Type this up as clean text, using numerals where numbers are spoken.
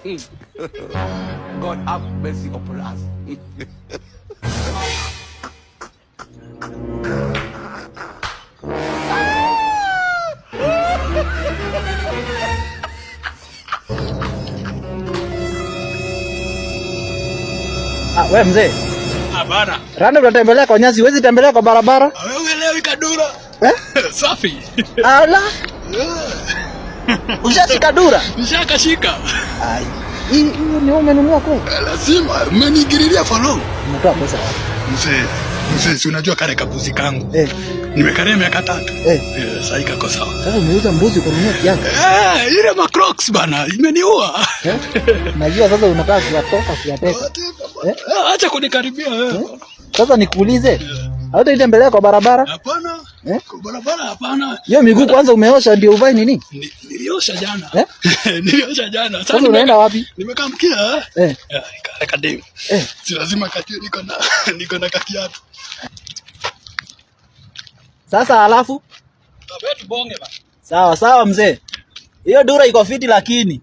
God have mercy upon us. We mzee. Bana. Rani unatembelea kwa nyasi, huwezi tembelea kwa barabara? Wewe leo kadura. Safi. Ala. Ushashika dura? Nishakashika. Ai. Hii ni umenunua kweli? Lazima umenigirilia follow. Unatoa pesa wapi? Mzee, si unajua kale kabuzi kangu. Nimekalea miaka 3. Sasa iko sawa. Sasa umeuza mbuzi kununua kiatu? Ile Macrocs bana, imeniua. Najua sasa unataka kuwatoka kuyateka. Acha kunikaribia wewe. Sasa nikuulize. Hautaitembelea kwa barabara? Hapana. Kwa barabara hapana. Hiyo miguu kwanza umeosha ndio uvae nini? Niliosha jana. Niliosha jana. Sasa unaenda wapi? Nimekamkia. Kale kademu. Si lazima kati niko na kiatu. Sasa alafu? Wewe tubonge bana. Sawa mzee. Hiyo dura iko fiti lakini